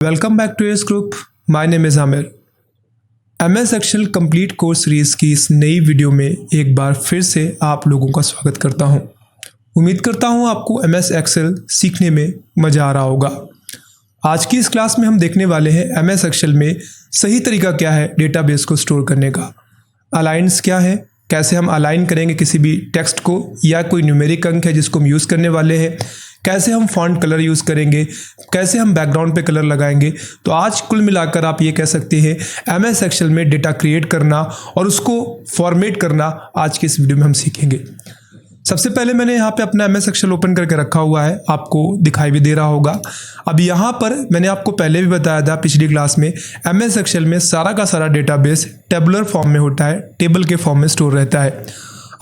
Welcome back to S group. My name is Aamir. MS excel complete course series की इस नई video में एक बार फिर से आप लोगों का स्वागत करता हूं। उम्मीद करता हूं आपको MS एक्सेल सीखने में मज़ा आ रहा होगा। आज की इस क्लास में हम देखने वाले हैं MS एक्सेल में सही तरीका क्या है डेटाबेस को स्टोर करने का, अलाइंस क्या है, कैसे हम अलाइन करेंगे किसी भी टेक्स्ट को या कोई न्यूमेरिक अंक है जिसको हम यूज़ करने वाले हैं, कैसे हम फॉन्ट कलर यूज़ करेंगे, कैसे हम बैकग्राउंड पे कलर लगाएंगे। तो आज कुल मिलाकर आप ये कह सकते हैं MS एक्सेल में डेटा क्रिएट करना और उसको फॉर्मेट करना आज की इस वीडियो में हम सीखेंगे। सबसे पहले मैंने यहाँ पे अपना MS एक्सेल ओपन करके रखा हुआ है, आपको दिखाई भी दे रहा होगा। अब यहाँ पर मैंने आपको पहले भी बताया था पिछली क्लास में, MS एक्सेल में सारा का सारा डेटाबेस टेबुलर फॉर्म में होता है, टेबल के फॉर्म में स्टोर रहता है।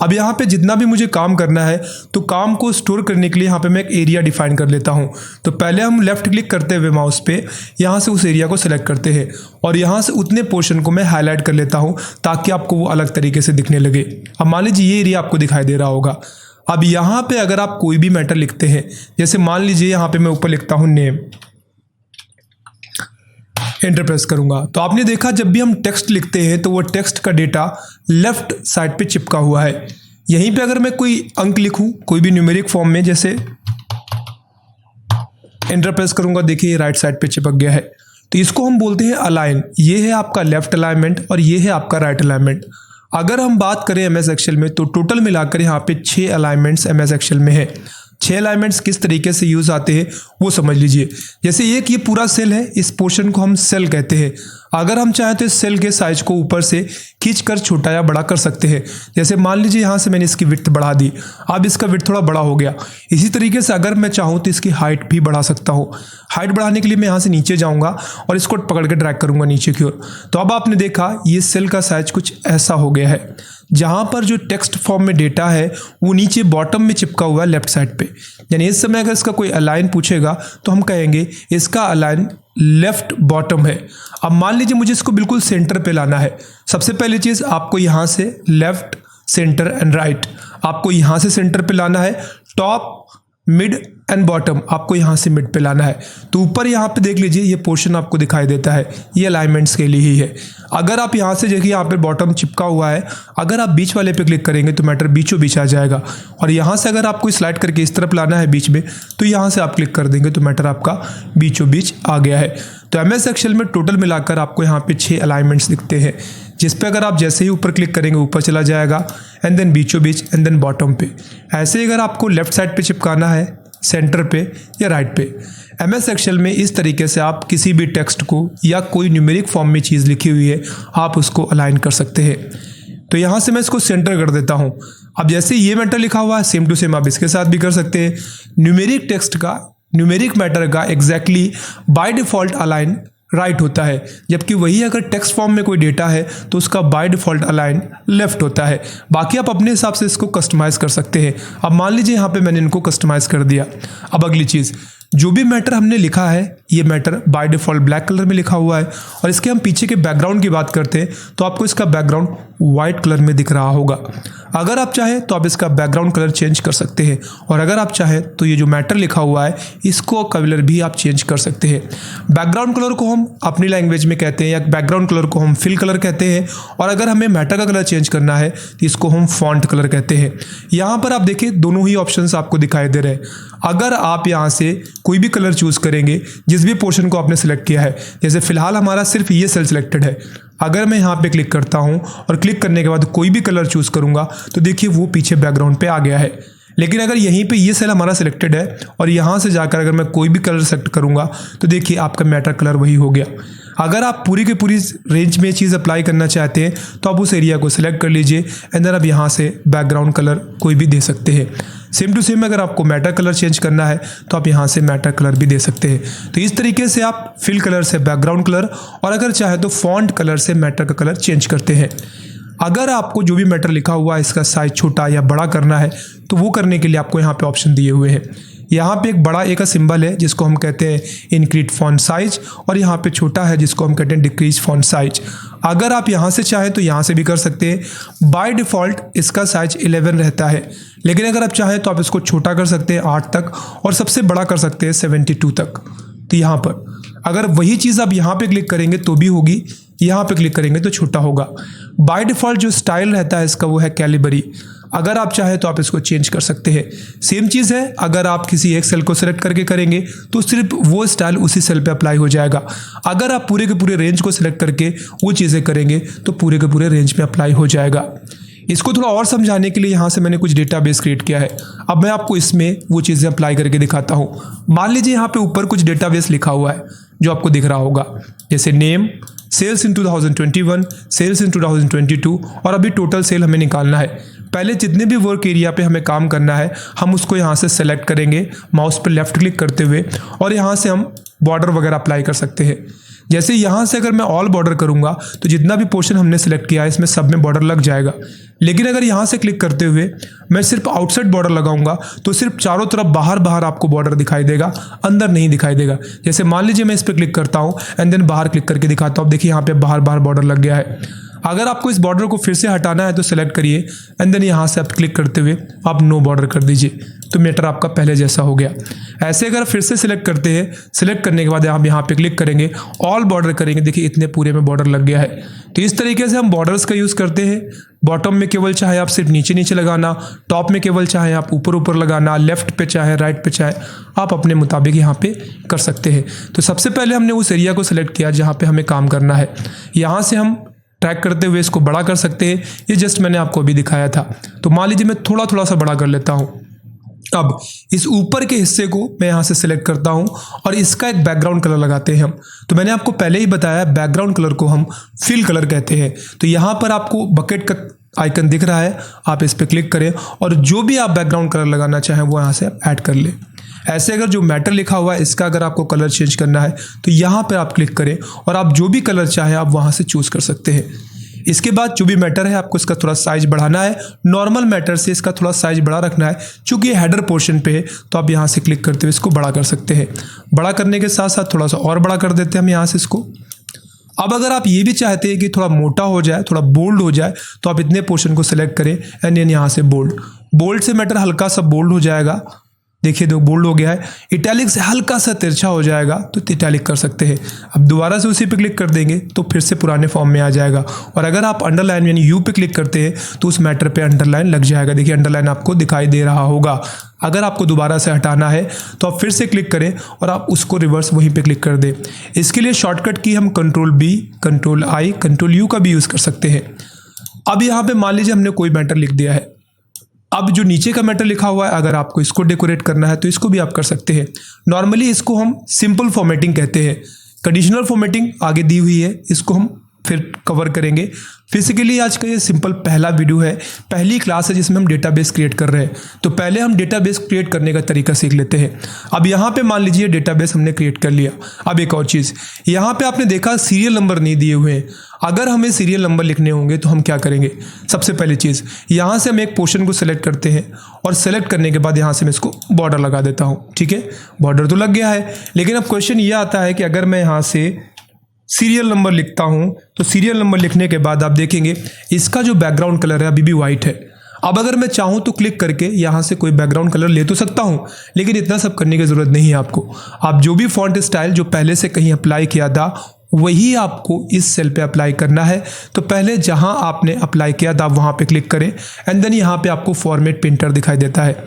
अब यहाँ पे जितना भी मुझे काम करना है तो काम को स्टोर करने के लिए यहाँ पे मैं एक एरिया डिफाइन कर लेता हूँ। तो पहले हम लेफ्ट क्लिक करते हुए माउस पे यहाँ से उस एरिया को सिलेक्ट करते हैं और यहाँ से उतने पोर्शन को मैं हाईलाइट कर लेता हूँ ताकि आपको वो अलग तरीके से दिखने लगे। अब मान लीजिए ये एरिया आपको दिखाई दे रहा होगा। अब यहाँ पे अगर आप कोई भी मैटर लिखते हैं, जैसे मान लीजिए यहाँ पे मैं ऊपर लिखता हूँ नेम, एंटर प्रेस करूंगा तो आपने देखा जब भी हम टेक्स्ट लिखते हैं तो वो टेक्स्ट का डेटा लेफ्ट साइड पे चिपका हुआ है। यहीं पे अगर मैं कोई अंक लिखूं कोई भी न्यूमेरिक फॉर्म में, जैसे एंटर प्रेस करूंगा, देखिए राइट साइड पे चिपक गया है। तो इसको हम बोलते हैं अलाइन। ये है आपका लेफ्ट अलाइनमेंट और ये है आपका राइट अलाइनमेंट। अगर हम बात करें MS एक्सेल में तो टोटल मिलाकर यहाँ पे 6 अलाइनमेंट्स MS एक्सेल में है। 6 अलाइनमेंट्स किस तरीके से यूज आते हैं वो समझ लीजिए। जैसे एक ये पूरा सेल है, इस पोर्शन को हम सेल कहते हैं। अगर हम चाहें तो इस सेल के साइज को ऊपर से खींचकर छोटा या बड़ा कर सकते हैं। जैसे मान लीजिए यहाँ से मैंने इसकी विड्थ बढ़ा दी, अब इसका विड्थ थोड़ा बड़ा हो गया। इसी तरीके से अगर मैं चाहूँ तो इसकी हाइट भी बढ़ा सकता हूँ। हाइट बढ़ाने के लिए मैं यहाँ से नीचे जाऊँगा और इसको पकड़ के ड्रैग करूँगा नीचे की ओर। तो अब आपने देखा ये सेल का साइज कुछ ऐसा हो गया है। जहाँ पर जो टेक्स्ट फॉर्म में डेटा है वो नीचे बॉटम में चिपका हुआ है लेफ्ट साइड पे। यानी इस समय अगर इसका कोई अलाइन पूछेगा तो हम कहेंगे इसका अलाइन लेफ्ट बॉटम है। अब मान लीजिए मुझे इसको बिल्कुल सेंटर पे लाना है। सबसे पहली चीज़ आपको यहाँ से लेफ्ट, सेंटर एंड राइट, आपको यहाँ से सेंटर पे लाना है। टॉप, मिड एंड बॉटम आपको यहाँ से मिड पे लाना है। तो ऊपर यहाँ पे देख लीजिए ये पोर्शन आपको दिखाई देता है, ये अलाइनमेंट्स के लिए ही है। अगर आप यहाँ से देखिए यहाँ पे बॉटम चिपका हुआ है, अगर आप बीच वाले पे क्लिक करेंगे तो मैटर बीचों बीच आ जाएगा। और यहाँ से अगर आपको स्लाइड करके इस तरफ लाना है बीच में, तो यहाँ से आप क्लिक कर देंगे तो मैटर आपका बीचों बीच आ गया है। तो MS एक्सेल में टोटल मिलाकर आपको यहाँ पे 6 अलाइनमेंट्स दिखते हैं, जिस पे अगर आप जैसे ही ऊपर क्लिक करेंगे ऊपर चला जाएगा, एंड देन बीचों बीच, एंड देन बॉटम पे। ऐसे ही अगर आपको लेफ्ट साइड पे चिपकाना है, सेंटर पे या राइट पे। MS एक्सेल में इस तरीके से आप किसी भी टेक्स्ट को या कोई न्यूमेरिक फॉर्म में चीज़ लिखी हुई है आप उसको अलाइन कर सकते हैं। तो यहाँ से मैं इसको सेंटर कर देता हूँ। अब जैसे ये मैटर लिखा हुआ है सेम टू सेम आप इसके साथ भी कर सकते हैं। न्यूमेरिक टेक्स्ट का, न्यूमेरिक मैटर का exactly by default align right होता है, जबकि वही अगर टेक्स्ट फॉर्म में कोई डेटा है तो उसका बाय डिफ़ॉल्ट अलाइन लेफ्ट होता है। बाकी आप अपने हिसाब से इसको कस्टमाइज़ कर सकते हैं। अब मान लीजिए यहाँ पे मैंने इनको कस्टमाइज़ कर दिया। अब अगली चीज़, जो भी मैटर हमने लिखा है ये matter by default black colour में लिखा हुआ है और इसके हम पीछे के बैकग्राउंड की बात करते हैं तो आपको इसका बैकग्राउंड वाइट कलर में दिख रहा होगा। अगर आप चाहें तो आप इसका बैकग्राउंड कलर चेंज कर सकते हैं और अगर आप चाहें तो ये जो मैटर लिखा हुआ है इसको कलर भी आप चेंज कर सकते हैं। बैकग्राउंड कलर को हम अपनी लैंग्वेज में कहते हैं या बैकग्राउंड कलर को हम फिल कलर कहते हैं, और अगर हमें मैटर का कलर चेंज करना है तो इसको हम फॉन्ट कलर कहते हैं। यहाँ पर आप देखिए दोनों ही ऑप्शंस आपको दिखाई दे रहे हैं। अगर आप यहाँ से कोई भी कलर चूज़ करेंगे जिस भी पोर्शन को आपने सेलेक्ट किया है, जैसे फिलहाल हमारा सिर्फ ये सेल सिलेक्टेड है, अगर मैं यहाँ पे क्लिक करता हूँ और क्लिक करने के बाद कोई भी कलर चूज़ करूँगा तो देखिए वो पीछे बैकग्राउंड पे आ गया है। लेकिन अगर यहीं पे ये सेल हमारा सिलेक्टेड है और यहाँ से जाकर अगर मैं कोई भी कलर सेलेक्ट करूँगा तो देखिए आपका मैटर कलर वही हो गया। अगर आप पूरी की पूरी रेंज में चीज़ अप्लाई करना चाहते हैं तो आप उस एरिया को सिलेक्ट कर लीजिए एंड देन आप यहाँ से बैकग्राउंड कलर कोई भी दे सकते हैं। सेम टू सेम अगर आपको मैटर कलर चेंज करना है तो आप यहाँ से मैटर कलर भी दे सकते हैं। तो इस तरीके से आप फिल कलर से बैकग्राउंड कलर और अगर चाहे तो फॉन्ट कलर से मैटर का कलर चेंज करते हैं। अगर आपको जो भी मैटर लिखा हुआ है इसका साइज छोटा या बड़ा करना है तो वो करने के लिए आपको यहाँ पे ऑप्शन दिए हुए हैं। यहाँ पे एक बड़ा ए का सिंबल है जिसको हम कहते हैं इंक्रीज फॉन्ट साइज, और यहाँ पे छोटा है जिसको हम कहते हैं डिक्रीज फॉन्ट साइज। अगर आप यहाँ से चाहें तो यहाँ से भी कर सकते हैं। बाय डिफ़ॉल्ट इसका साइज 11 रहता है, लेकिन अगर आप चाहें तो आप इसको छोटा कर सकते हैं 8 तक और सबसे बड़ा कर सकते हैं 72 तक। तो यहाँ पर अगर वही चीज़ आप यहाँ पे क्लिक करेंगे तो भी होगी, यहाँ पे क्लिक करेंगे तो छोटा होगा। बाय डिफ़ॉल्ट जो स्टाइल रहता है इसका वो है कैलिबरी। अगर आप चाहें तो आप इसको चेंज कर सकते हैं। सेम चीज़ है, अगर आप किसी एक सेल को सिलेक्ट करके करेंगे तो सिर्फ वो स्टाइल उसी सेल पे अप्लाई हो जाएगा। अगर आप पूरे के पूरे रेंज को सिलेक्ट करके वो चीज़ें करेंगे तो पूरे के पूरे रेंज में अप्लाई हो जाएगा। इसको थोड़ा और समझाने के लिए यहाँ से मैंने कुछ डेटाबेस क्रिएट किया है। अब मैं आपको इसमें वो चीज़ें अप्लाई करके दिखाता हूँ। मान लीजिए यहाँ पे ऊपर कुछ डेटाबेस लिखा हुआ है जो आपको दिख रहा होगा, जैसे नेम, सेल्स इन 2021, सेल्स इन 2022 और अभी टोटल सेल हमें निकालना है। पहले जितने भी वर्क एरिया पे हमें काम करना है हम उसको यहाँ से सेलेक्ट करेंगे माउस पर लेफ्ट क्लिक करते हुए, और यहाँ से हम बॉर्डर वगैरह अप्लाई कर सकते हैं। जैसे यहाँ से अगर मैं ऑल बॉर्डर करूँगा तो जितना भी पोर्शन हमने सेलेक्ट किया है इसमें सब में बॉर्डर लग जाएगा। लेकिन अगर यहाँ से क्लिक करते हुए मैं सिर्फ आउटसाइड बॉर्डर लगाऊंगा तो सिर्फ चारों तरफ बाहर बाहर आपको बॉर्डर दिखाई देगा, अंदर नहीं दिखाई देगा। जैसे मान लीजिए मैं इस पर क्लिक करता हूँ एंड देन बाहर क्लिक करके दिखाता हूँ, देखिए यहाँ पे बाहर बाहर बॉर्डर लग गया है। अगर आपको इस बॉर्डर को फिर से हटाना है तो सेलेक्ट करिए एंड देन यहाँ से आप क्लिक करते हुए आप नो बॉर्डर कर दीजिए, तो मैटर आपका पहले जैसा हो गया। ऐसे अगर फिर से सिलेक्ट करते हैं, सिलेक्ट करने के बाद आप यहाँ पे क्लिक करेंगे, ऑल बॉर्डर करेंगे, देखिए इतने पूरे में बॉर्डर लग गया है। तो इस तरीके से हम बॉर्डर्स का यूज़ करते हैं। बॉटम में केवल चाहे आप सिर्फ नीचे नीचे लगाना, टॉप में केवल चाहे आप ऊपर ऊपर लगाना, लेफ्ट पे चाहे राइट पे चाहे आप अपने मुताबिक यहाँ पे कर सकते हैं। तो सबसे पहले हमने उस एरिया को सिलेक्ट किया जहाँ पे हमें काम करना है। यहाँ से हम ट्रैक करते हुए इसको बड़ा कर सकते हैं। ये जस्ट मैंने आपको अभी दिखाया था। तो मान लीजिए मैं थोड़ा थोड़ा सा बड़ा कर लेता हूँ। अब इस ऊपर के हिस्से को मैं यहाँ से सिलेक्ट करता हूँ और इसका एक बैकग्राउंड कलर लगाते हैं हम। तो मैंने आपको पहले ही बताया बैकग्राउंड कलर को हम फिल कलर कहते हैं। तो यहाँ पर आपको बकेट का आइकन दिख रहा है, आप इस पर क्लिक करें और जो भी आप बैकग्राउंड कलर लगाना चाहें वो यहाँ से आप ऐड कर लें। ऐसे अगर जो मैटर लिखा हुआ है इसका अगर आपको कलर चेंज करना है तो यहाँ पर आप क्लिक करें और आप जो भी कलर चाहें आप वहाँ से चूज़ कर सकते हैं। इसके बाद जो भी मैटर है आपको इसका थोड़ा साइज बढ़ाना है, नॉर्मल मैटर से इसका थोड़ा साइज बड़ा रखना है। चूंकि ये हेडर पोर्शन पे है तो आप यहाँ से क्लिक करते हुए इसको बड़ा कर सकते हैं। बड़ा करने के साथ साथ थोड़ा सा और बड़ा कर देते हैं हम यहाँ से इसको। अब अगर आप ये भी चाहते हैं कि थोड़ा मोटा हो जाए, थोड़ा बोल्ड हो जाए, तो आप इतने पोर्शन को सिलेक्ट करें एंड यहाँ से बोल्ड से मैटर हल्का सा बोल्ड हो जाएगा। देखिए दो बोल्ड हो गया है। इटैलिक से हल्का सा तिरछा हो जाएगा तो इटैलिक कर सकते हैं। अब दोबारा से उसी पे क्लिक कर देंगे तो फिर से पुराने फॉर्म में आ जाएगा। और अगर आप अंडरलाइन यानी यू पे क्लिक करते हैं तो उस मैटर पे अंडरलाइन लग जाएगा। देखिए अंडरलाइन आपको दिखाई दे रहा होगा। अगर आपको दोबारा से हटाना है तो आप फिर से क्लिक करें और आप उसको रिवर्स वहीं पे क्लिक कर दें। इसके लिए शॉर्टकट की हम Ctrl+B, Ctrl+I, Ctrl+U का भी यूज़ कर सकते हैं। अब यहाँ पे मान लीजिए हमने कोई मैटर लिख दिया है। अब जो नीचे का मैटर लिखा हुआ है अगर आपको इसको डेकोरेट करना है तो इसको भी आप कर सकते हैं। नॉर्मली इसको हम सिंपल फॉर्मेटिंग कहते हैं। कंडीशनल फॉर्मेटिंग आगे दी हुई है, इसको हम फिर कवर करेंगे। फिजिकली आज का ये सिंपल पहला वीडियो है, पहली क्लास है जिसमें हम डेटाबेस क्रिएट कर रहे हैं। तो पहले हम डेटाबेस क्रिएट करने का तरीका सीख लेते हैं। अब यहाँ पे मान लीजिए डेटाबेस हमने क्रिएट कर लिया। अब एक और चीज़, यहाँ पे आपने देखा सीरियल नंबर नहीं दिए हुए हैं। अगर हमें सीरियल नंबर लिखने होंगे तो हम क्या करेंगे? सबसे पहली चीज़, यहाँ से हम एक पोर्शन को सिलेक्ट करते हैं और सेलेक्ट करने के बाद यहाँ से मैं इसको बॉर्डर लगा देता हूँ। ठीक है, बॉर्डर तो लग गया है। लेकिन अब क्वेश्चन ये आता है कि अगर मैं यहाँ से सीरियल नंबर लिखता हूँ तो सीरियल नंबर लिखने के बाद आप देखेंगे इसका जो बैकग्राउंड कलर है अभी भी वाइट है। अब अगर मैं चाहूँ तो क्लिक करके यहाँ से कोई बैकग्राउंड कलर ले तो सकता हूँ, लेकिन इतना सब करने की ज़रूरत नहीं है आपको। आप जो भी फॉन्ट स्टाइल जो पहले से कहीं अप्लाई किया था वही आपको इस सेल पे अप्लाई करना है। तो पहले जहाँ आपने अप्लाई किया था वहाँ पे क्लिक करें एंड देन यहाँ पे आपको फॉर्मेट प्रिंटर दिखाई देता है।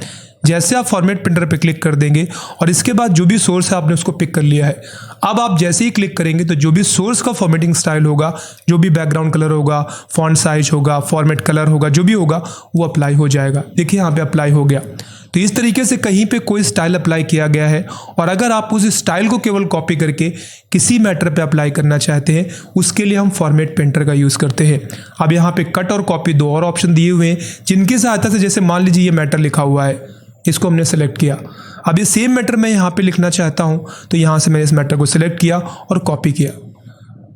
जैसे आप फॉर्मेट प्रिंटर पे क्लिक कर देंगे और इसके बाद जो भी सोर्स है आपने उसको पिक कर लिया है। अब आप जैसे ही क्लिक करेंगे तो जो भी सोर्स का फॉर्मेटिंग स्टाइल होगा, जो भी बैकग्राउंड कलर होगा, फॉन्ट साइज होगा, फॉर्मेट कलर होगा, जो भी होगा वो अप्लाई हो जाएगा। देखिए यहाँ पे अप्लाई हो गया। तो इस तरीके से कहीं पे कोई स्टाइल अप्लाई किया गया है और अगर आप उस स्टाइल को केवल कॉपी करके किसी मैटर पे अप्लाई करना चाहते हैं उसके लिए हम फॉर्मेट पेंटर का यूज़ करते हैं। अब यहाँ पे कट और कॉपी दो और ऑप्शन दिए हुए हैं जिनकी सहायता से, जैसे मान लीजिए ये मैटर लिखा हुआ है, इसको हमने सेलेक्ट किया। अब ये सेम मैटर मैं यहाँ पे लिखना चाहता हूँ तो यहाँ से मैंने इस मैटर को सिलेक्ट किया और कॉपी किया।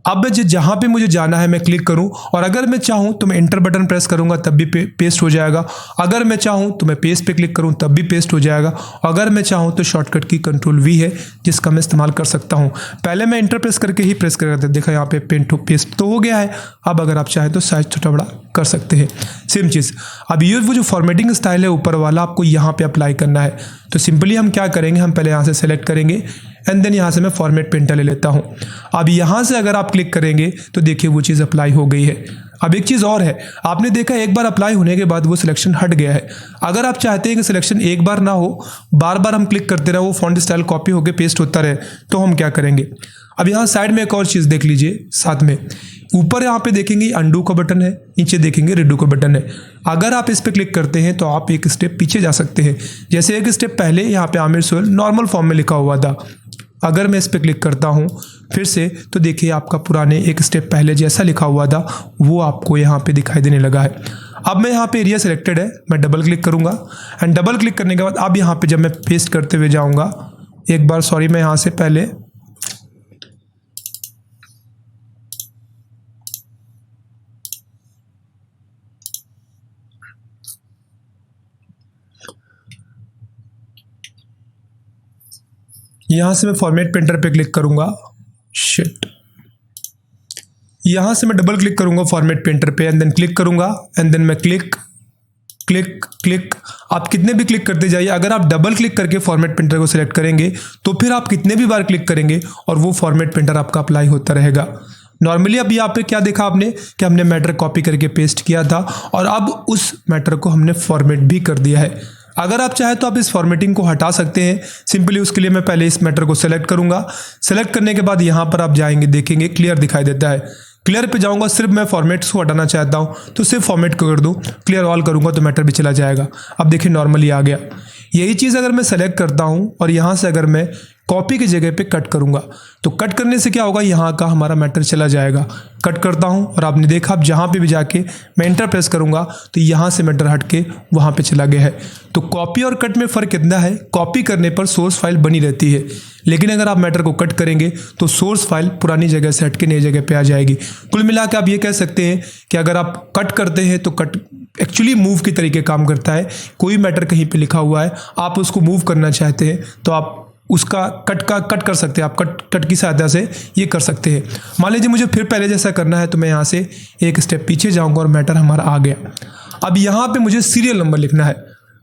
अब मैं जहाँ पे मुझे जाना है मैं क्लिक करूँ और अगर मैं चाहूँ तो मैं एंटर बटन प्रेस करूँगा तब भी पेस्ट हो जाएगा। अगर मैं चाहूँ तो मैं पेस्ट पे क्लिक करूँ तब भी पेस्ट हो जाएगा। अगर मैं चाहूँ तो शॉर्टकट की Ctrl+V है जिसका मैं इस्तेमाल कर सकता हूँ। पहले मैं एंटर प्रेस करके ही प्रेस कर रहा था, देखा यहाँ पे पेस्ट तो हो गया है। अब अगर आप चाहें तो साइज छोटा बड़ा कर सकते हैं। सेम चीज़, अब ये वो जो फॉर्मेटिंग स्टाइल है ऊपर वाला आपको यहाँ पे अप्लाई करना है। तो सिंपली हम क्या करेंगे, हम पहले यहाँ से सेलेक्ट करेंगे एंड देन यहाँ से मैं फॉर्मेट पेंटर ले लेता हूँ। अब यहाँ से अगर आप क्लिक करेंगे तो देखिए वो चीज़ अप्लाई हो गई है। अब एक चीज़ और है, आपने देखा एक बार अप्लाई होने के बाद वो सिलेक्शन हट गया है। अगर आप चाहते हैं कि सिलेक्शन एक बार ना हो, बार बार हम क्लिक करते रहे, वो फॉन्ट स्टाइल कॉपी होकर पेस्ट होता रहे, तो हम क्या करेंगे। अब यहाँ साइड में एक और चीज़ देख लीजिए, साथ में ऊपर यहाँ पे देखेंगे अंडू का बटन है, नीचे देखेंगे रिडू का बटन है। अगर आप इस पर क्लिक करते हैं तो आप एक स्टेप पीछे जा सकते हैं। जैसे एक स्टेप पहले यहाँ पे आमिर सोहेल नॉर्मल फॉर्म में लिखा हुआ था, अगर मैं इस पर क्लिक करता हूँ फिर से तो देखिए आपका पुराने एक स्टेप पहले जैसा लिखा हुआ था वो आपको यहाँ पे दिखाई देने लगा है। अब मैं यहाँ पे एरिया सिलेक्टेड है, मैं डबल क्लिक करूँगा एंड डबल क्लिक करने के बाद अब यहाँ पे जब मैं पेस्ट करते हुए जाऊँगा, एक बार सॉरी मैं यहाँ से पहले यहाँ से मैं फॉर्मेट पेंटर पे क्लिक करूँगा, शिट, यहाँ से मैं डबल क्लिक करूँगा फॉर्मेट पेंटर पे एंड देन क्लिक करूँगा एंड देन मैं क्लिक क्लिक क्लिक। आप कितने भी क्लिक करते जाइए, अगर आप डबल क्लिक करके फॉर्मेट पेंटर को सिलेक्ट करेंगे तो फिर आप कितने भी बार क्लिक करेंगे और वो फॉर्मेट पेंटर आपका अप्लाई होता रहेगा। नॉर्मली अब यहाँ पे क्या देखा आपने कि हमने मैटर कॉपी करके पेस्ट किया था और अब उस मैटर को हमने फॉर्मेट भी कर दिया है। अगर आप चाहें तो आप इस फॉर्मेटिंग को हटा सकते हैं। सिंपली उसके लिए मैं पहले इस मैटर को सेलेक्ट करूंगा। सेलेक्ट करने के बाद यहाँ पर आप जाएंगे, देखेंगे क्लियर दिखाई देता है। क्लियर पे जाऊंगा, सिर्फ मैं फॉर्मेट्स को हटाना चाहता हूँ तो सिर्फ फॉर्मेट को कर दूँ, क्लियर ऑल करूँगा तो मैटर भी चला जाएगा। अब देखिए नॉर्मली आ गया। यही चीज़ अगर मैं सेलेक्ट करता हूँ और यहाँ से अगर मैं कॉपी की जगह पे कट करूँगा तो कट करने से क्या होगा, यहाँ का हमारा मैटर चला जाएगा। कट करता हूँ और आपने देखा अब जहाँ पे भी जाके मैं एंटर प्रेस करूँगा तो यहाँ से मैटर हट के वहाँ पे चला गया है। तो कॉपी और कट में फ़र्क कितना है, कॉपी करने पर सोर्स फाइल बनी रहती है, लेकिन अगर आप मैटर को कट करेंगे तो सोर्स फाइल पुरानी जगह से हट के नई जगह पे आ जाएगी। कुल मिला के आप ये कह सकते हैं कि अगर आप कट करते हैं तो कट एक्चुअली मूव की तरीके काम करता है। कोई मैटर कहीं पे लिखा हुआ है, आप उसको मूव करना चाहते हैं तो आप उसका कट कर सकते हैं, आप कट की सहायता से ये कर सकते हैं। मान लीजिए मुझे फिर पहले जैसा करना है तो मैं यहाँ से एक स्टेप पीछे जाऊँगा और मैटर हमारा आ गया। अब यहाँ पे मुझे सीरियल नंबर लिखना है।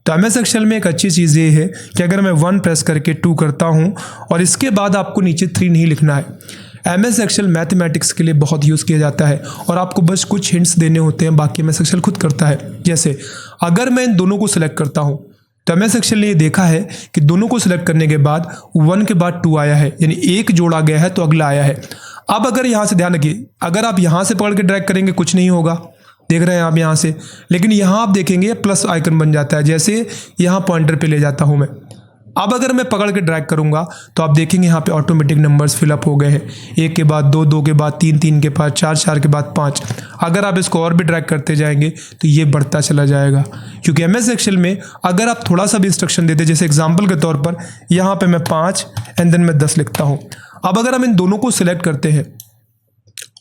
तो MS एक्सेल में एक अच्छी चीज़ ये है कि अगर मैं 1 प्रेस करके 2 करता हूँ और इसके बाद आपको नीचे 3 नहीं लिखना है। MS एक्सेल मैथमेटिक्स के लिए बहुत यूज़ किया जाता है और आपको बस कुछ हिंट्स देने होते हैं, बाकी MS एक्सेल खुद करता है। जैसे अगर मैं इन दोनों को सिलेक्ट करता हूँ तो MS एक्सेल ने ये देखा है कि दोनों को सिलेक्ट करने के बाद 1 के बाद 2 आया है, यानी एक जोड़ा गया है तो अगला आया है। अब अगर यहाँ से ध्यान रखिए, अगर आप यहाँ से पकड़ के ड्रैग करेंगे कुछ नहीं होगा, देख रहे हैं आप यहाँ से, लेकिन यहाँ आप देखेंगे प्लस आइकन बन जाता है, जैसे यहाँ पॉइंटर पे ले जाता हूँ मैं। अब अगर मैं पकड़ के ड्रैग करूँगा तो आप देखेंगे यहाँ पे ऑटोमेटिक नंबर्स फिलअप हो गए हैं, 1 के बाद 2, 2 के बाद 3, 3 के बाद 4, 4 के बाद 5। अगर आप इसको और भी ड्रैग करते जाएंगे तो ये बढ़ता चला जाएगा, क्योंकि MS एक्सेल में अगर आप थोड़ा सा भी इंस्ट्रक्शन देते, जैसे एग्जाम्पल के तौर पर यहाँ पर मैं 5 एंड देन मैं 10 लिखता हूँ। अब अगर हम इन दोनों को सिलेक्ट करते हैं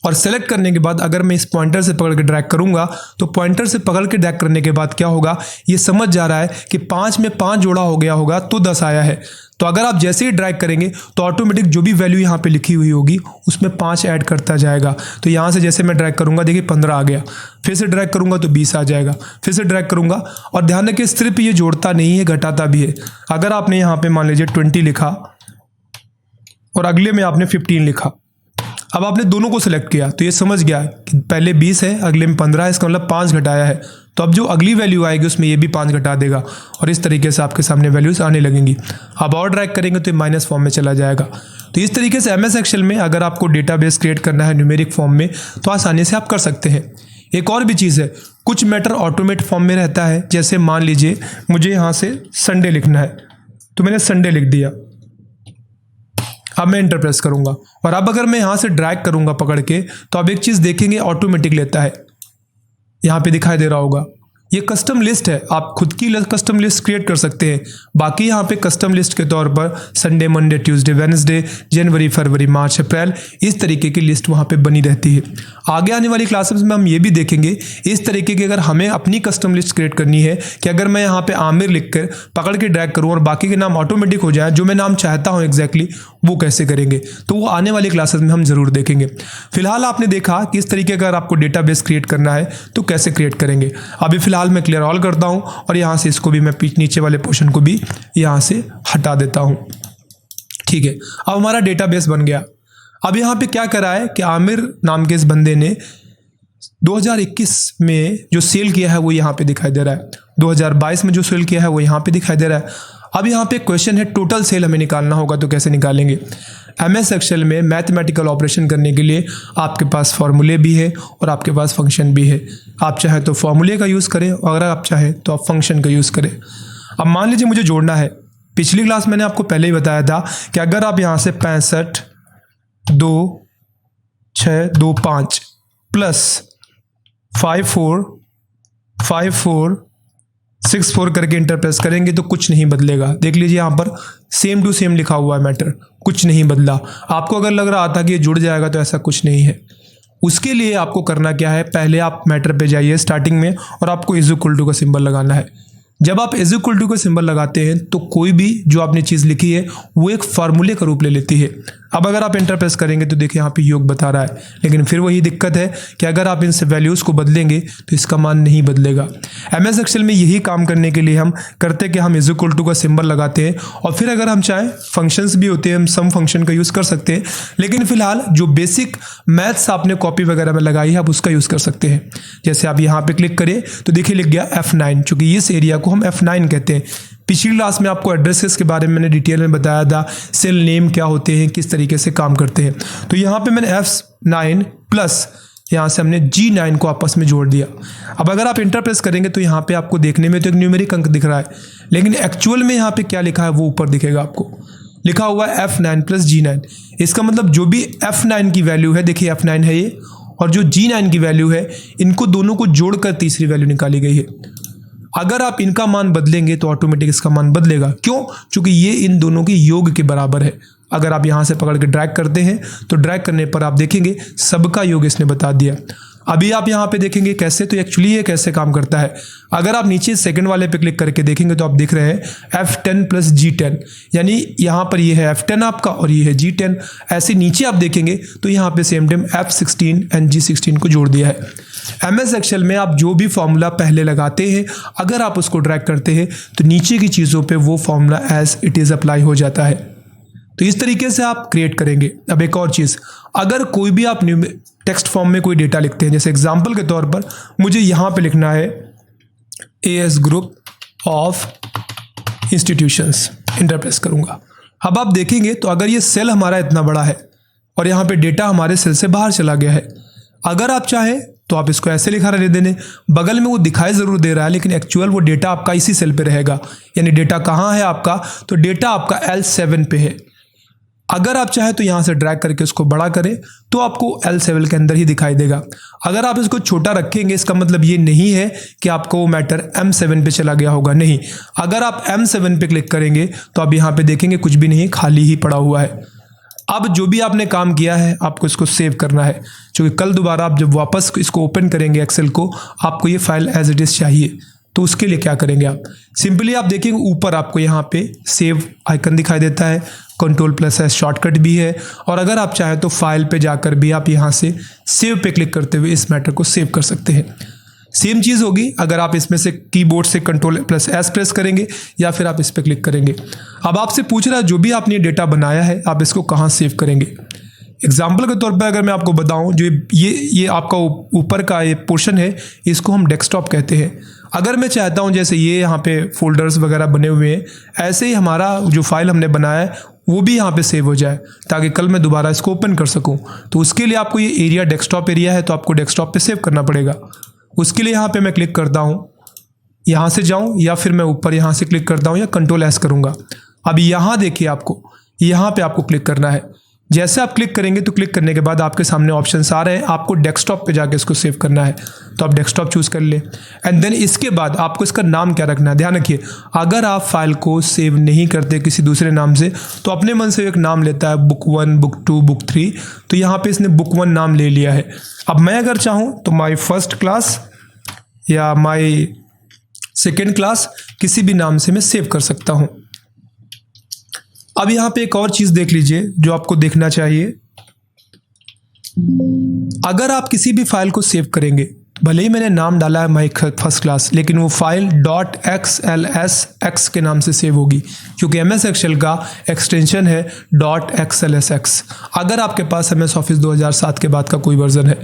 और सेलेक्ट करने के बाद अगर मैं इस पॉइंटर से पकड़ के ड्रैग करूंगा तो पॉइंटर से पकड़ के ड्रैग करने के बाद क्या होगा, ये समझ जा रहा है कि 5 में 5 जोड़ा हो गया होगा तो 10 आया है। तो अगर आप जैसे ही ड्रैग करेंगे तो ऑटोमेटिक जो भी वैल्यू यहाँ पे लिखी हुई होगी उसमें 5 ऐड करता जाएगा। तो यहाँ से जैसे मैं ड्रैग करूँगा, देखिए 15 आ गया, फिर से ड्रैग करूँगा तो 20 आ जाएगा, फिर से ड्रैग करूँगा। और ध्यान रखिए सिर्फ ये जोड़ता नहीं है, घटाता भी है। अगर आपने यहाँ पे मान लीजिए 20 लिखा और अगले में आपने 15 लिखा, अब आपने दोनों को सिलेक्ट किया तो ये समझ गया कि पहले 20 है अगले में 15 है, इसका मतलब 5 घटाया है। तो अब जो अगली वैल्यू आएगी उसमें ये भी 5 घटा देगा और इस तरीके से आपके सामने वैल्यूज आने लगेंगी। अब और ड्रैग करेंगे तो ये माइनस फॉर्म में चला जाएगा। तो इस तरीके से MS एक्सेल में अगर आपको डेटाबेस क्रिएट करना है न्यूमेरिक फॉर्म में तो आसानी से आप कर सकते हैं। एक और भी चीज़ है, कुछ मैटर ऑटोमेट फॉर्म में रहता है। जैसे मान लीजिए मुझे यहाँ से संडे लिखना है तो मैंने संडे लिख दिया, अब मैं एंटर प्रेस करूंगा और अब अगर मैं यहाँ से ड्रैग करूंगा पकड़ के तो अब एक चीज़ देखेंगे ऑटोमेटिक लेता है, यहाँ पे दिखाई दे रहा होगा। ये कस्टम लिस्ट है, आप खुद की कस्टम लिस्ट क्रिएट कर सकते हैं। बाकी यहाँ पे कस्टम लिस्ट के तौर पर संडे, मंडे, ट्यूसडे, वेडनेसडे, जनवरी, फरवरी, मार्च, अप्रैल, इस तरीके की लिस्ट वहाँ पे बनी रहती है। आगे आने वाली क्लासेस में हम ये भी देखेंगे इस तरीके की अगर हमें अपनी कस्टम लिस्ट क्रिएट करनी है कि अगर मैं यहाँ पे आमिर लिख कर पकड़ के ड्रैग करूँ और बाकी के नाम ऑटोमेटिक हो जाए, जो मैं नाम चाहता हूँ एग्जैक्टली, वो कैसे करेंगे, तो वो आने वाली क्लासेस में हम जरूर देखेंगे। फिलहाल आपने देखा कि इस तरीके का अगर आपको डेटाबेस क्रिएट करना है तो कैसे क्रिएट करेंगे। अभी फिलहाल मैं क्लियर ऑल करता हूँ और यहाँ से इसको भी मैं नीचे वाले पोर्शन को भी यहाँ से हटा देता हूँ। ठीक है, अब हमारा डेटाबेस बन गया। अब यहाँ पे क्या करा है कि आमिर नाम के इस बंदे ने 2021 में जो सेल किया है वो यहाँ पे दिखाई दे रहा है, 2022 में जो सेल किया है वो यहाँ पे दिखाई दे रहा है। अब यहाँ पे क्वेश्चन है टोटल सेल हमें निकालना होगा, तो कैसे निकालेंगे? MS एक्सेल में मैथमेटिकल ऑपरेशन करने के लिए आपके पास फॉर्मूले भी है और आपके पास फंक्शन भी है। आप चाहे तो फॉर्मूले का यूज़ करें और अगर आप चाहें तो आप फंक्शन का यूज़ करें। अब मान लीजिए मुझे जोड़ना है। पिछली क्लास मैंने आपको पहले ही बताया था कि अगर आप यहाँ से 65 2 6 2 5 प्लस 5 4 5 4 6 4 करके इंटरप्रेस करेंगे तो कुछ नहीं बदलेगा। देख लीजिए यहाँ पर सेम टू सेम लिखा हुआ है मैटर, कुछ नहीं बदला। आपको अगर लग रहा था कि ये जुड़ जाएगा तो ऐसा कुछ नहीं है। उसके लिए आपको करना क्या है, पहले आप मैटर पे जाइए स्टार्टिंग में और आपको इज इक्वल टू का सिंबल लगाना है। जब आप इज इक्वल टू का सिंबल लगाते हैं तो कोई भी जो आपने चीज़ लिखी है वो एक फार्मूले का रूप ले लेती है। अब अगर आप इंटर प्रेस करेंगे तो देखिए यहाँ पे योग बता रहा है, लेकिन फिर वही दिक्कत है कि अगर आप इन वैल्यूज़ को बदलेंगे तो इसका मान नहीं बदलेगा। MS एक्सेल में यही काम करने के लिए हम करते कि हम इज इक्वल टू का सिंबल लगाते हैं और फिर अगर हम चाहें फंक्शंस भी होते हैं, हम सम फंक्शन का यूज़ कर सकते हैं, लेकिन फिलहाल जो बेसिक मैथ्स आपने कॉपी वगैरह में लगाई है आप उसका यूज़ कर सकते हैं। जैसे आप यहाँ पे क्लिक करें तो देखिए लिख गया F9, चूँकि इस एरिया को हम F9 कहते हैं। पिछली क्लास में आपको एड्रेसेस के बारे में मैंने डिटेल में बताया था, सेल नेम क्या होते हैं, किस तरीके से काम करते हैं। तो यहाँ पे मैंने F9 प्लस यहाँ से हमने G9 को आपस में जोड़ दिया। अब अगर आप इंटर प्रेस करेंगे तो यहाँ पे आपको देखने में तो एक न्यूमेरिक अंक दिख रहा है, लेकिन एक्चुअल में यहाँ पे क्या लिखा है वो ऊपर दिखेगा। आपको लिखा हुआ है F9 प्लस G9। इसका मतलब जो भी F9 की वैल्यू है, देखिए F9 है ये, और जो G9 की वैल्यू है, इनको दोनों को जोड़कर तीसरी वैल्यू निकाली गई है। अगर आप इनका मान बदलेंगे तो ऑटोमेटिक इसका मान बदलेगा। क्यों? क्योंकि ये इन दोनों के योग के बराबर है। अगर आप यहाँ से पकड़ के ड्रैग करते हैं तो ड्रैग करने पर आप देखेंगे सबका योग इसने बता दिया। अभी आप यहाँ पे देखेंगे कैसे, तो एक्चुअली ये कैसे काम करता है। अगर आप नीचे सेकंड वाले पे क्लिक करके देखेंगे तो आप देख रहे हैं F10 प्लस G10, यानी यहाँ पर ये है F10 आपका और ये है G10। ऐसे नीचे आप देखेंगे तो यहाँ पे same time F16 and G16 को जोड़ दिया है। MS एक्सेल में आप जो भी फॉर्मूला पहले लगाते हैं, अगर आप उसको ड्रैग करते हैं तो नीचे की चीज़ों पे वो formula as it is apply हो जाता है। तो इस तरीके से आप क्रिएट करेंगे। अब एक और चीज़, अगर कोई भी आप टेक्स्ट फॉर्म में कोई डेटा लिखते हैं, जैसे एग्जांपल के तौर पर मुझे यहाँ पे लिखना है AS group of institutions, enter press करूँगा। अब आप देखेंगे तो अगर ये सेल हमारा इतना बड़ा है और यहाँ पे डेटा हमारे सेल से बाहर चला गया है, अगर आप चाहें तो आप इसको ऐसे लिखा रह देने, बगल में वो दिखाई ज़रूर दे रहा है लेकिन एक्चुअल वो डेटा आपका इसी सेल पे रहेगा। यानी डेटा कहाँ है आपका, तो डेटा आपका L7 पे है। अगर आप चाहें तो यहाँ से ड्रैग करके उसको बड़ा करें तो आपको L7 के अंदर ही दिखाई देगा। अगर आप इसको छोटा रखेंगे इसका मतलब ये नहीं है कि आपको वो मैटर M7 पे चला गया होगा, नहीं। अगर आप M7 पे क्लिक करेंगे तो आप यहाँ पे देखेंगे कुछ भी नहीं, खाली ही पड़ा हुआ है। अब जो भी आपने काम किया है आपको इसको सेव करना है, क्योंकि कल दोबारा आप जब वापस इसको ओपन करेंगे एक्सेल को, आपको ये फाइल एज इट इज़ चाहिए। तो उसके लिए क्या करेंगे आप, सिंपली आप देखेंगे ऊपर आपको यहाँ पे सेव आइकन दिखाई देता है, Ctrl+S शॉर्टकट भी है, और अगर आप चाहें तो फाइल पे जाकर भी आप यहाँ से सेव पे क्लिक करते हुए इस मैटर को सेव कर सकते हैं। सेम चीज़ होगी अगर आप इसमें से कीबोर्ड से Ctrl+S प्रेस करेंगे या फिर आप इस पर क्लिक करेंगे। अब आपसे पूछ रहा है जो भी आपने डेटा बनाया है आप इसको कहाँ सेव करेंगे। एग्जाम्पल के तौर पर अगर मैं आपको बताऊं, जो ये आपका ऊपर का ये पोर्शन है इसको हम डेस्कटॉप कहते हैं। अगर मैं चाहता हूं जैसे ये यहाँ पे फोल्डर्स वगैरह बने हुए हैं, ऐसे ही हमारा जो फाइल हमने बनाया है वो भी यहाँ पे सेव हो जाए ताकि कल मैं दोबारा इसको ओपन कर सकूं। तो उसके लिए आपको ये एरिया डेस्कटॉप एरिया है तो आपको डेस्कटॉप पे सेव करना पड़ेगा। उसके लिए यहाँ पे मैं क्लिक करता हूँ, यहाँ से जाऊँ या फिर मैं ऊपर यहाँ से क्लिक करता हूँ या Ctrl+S करूँगा। अब यहाँ देखिए आपको यहाँ पे आपको क्लिक करना है। जैसे आप क्लिक करेंगे तो क्लिक करने के बाद आपके सामने ऑप्शंस आ रहे हैं, आपको डेस्कटॉप पे जाके इसको सेव करना है तो आप डेस्कटॉप चूज़ कर ले। एंड देन इसके बाद आपको इसका नाम क्या रखना है, ध्यान रखिए अगर आप फाइल को सेव नहीं करते किसी दूसरे नाम से तो अपने मन से एक नाम लेता है, बुक 1 बुक 2 बुक 3, तो यहाँ पे इसने बुक 1 नाम ले लिया है। अब मैं अगर चाहूँ तो माई फर्स्ट क्लास या माई सेकेंड क्लास किसी भी नाम से मैं सेव कर सकता हूँ। अब यहाँ पे एक और चीज़ देख लीजिए जो आपको देखना चाहिए। अगर आप किसी भी फाइल को सेव करेंगे भले ही मैंने नाम डाला है माई फर्स्ट क्लास, लेकिन वो फाइल .xlsx के नाम से सेव होगी, क्योंकि MS एक्सेल का एक्सटेंशन है .xlsx। अगर आपके पास MS ऑफिस 2007 के बाद का कोई वर्जन है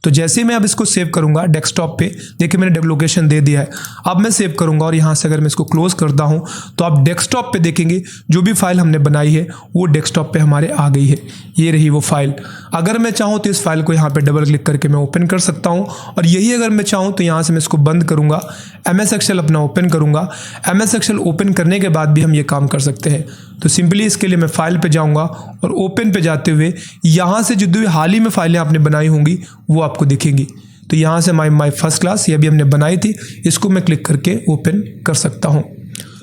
तो जैसे ही मैं अब इसको सेव करूंगा डेस्कटॉप पे, देखिए मैंने लोकेशन दे दिया है। अब मैं सेव करूंगा और यहाँ से अगर मैं इसको क्लोज करता हूँ तो आप डेस्कटॉप पे देखेंगे जो भी फाइल हमने बनाई है वो डेस्कटॉप पे हमारे आ गई है। ये रही वो फाइल। अगर मैं चाहूँ तो इस फाइल को यहाँ पे डबल क्लिक करके मैं ओपन कर सकता हूँ, और यही अगर मैं चाहूँ तो यहाँ से मैं इसको बंद करूँगा, MS एक्सेल अपना ओपन करूँगा। MS एक्सेल ओपन करने के बाद भी हम ये काम कर सकते हैं। तो सिंपली इसके लिए मैं फाइल पे जाऊँगा और ओपन पे जाते हुए यहाँ से जो भी हाल ही में फाइलें आपने बनाई होंगी वो आपको दिखेंगी। तो यहाँ से माई फर्स्ट क्लास ये भी हमने बनाई थी, इसको मैं क्लिक करके ओपन कर सकता हूँ।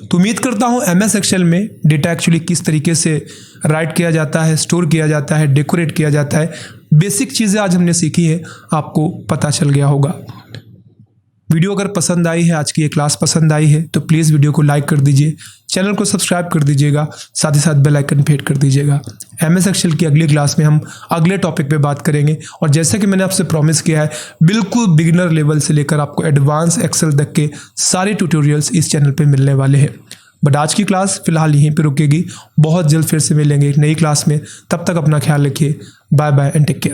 तो उम्मीद करता हूँ MS एक्सेल में डेटा एक्चुअली किस तरीके से राइट किया जाता है, स्टोर किया जाता है, डेकोरेट किया जाता है, बेसिक चीज़ें आज हमने सीखी है, आपको पता चल गया होगा। वीडियो अगर पसंद आई है, आज की ये क्लास पसंद आई है, तो प्लीज़ वीडियो को लाइक कर दीजिए, चैनल को सब्सक्राइब कर दीजिएगा, साथ ही साथ बेल आइकन पे हिट कर दीजिएगा। MS एक्सेल की अगली क्लास में हम अगले टॉपिक पे बात करेंगे, और जैसे कि मैंने आपसे प्रॉमिस किया है, बिल्कुल बिगिनर लेवल से लेकर आपको एडवांस एक्सेल तक के सारे ट्यूटोरियल्स इस चैनल पे मिलने वाले हैं। बट आज की क्लास फिलहाल यहीं पे रुकेगी। बहुत जल्द फिर से मिलेंगे एक नई क्लास में। तब तक अपना ख्याल रखिए। Bye bye and take care.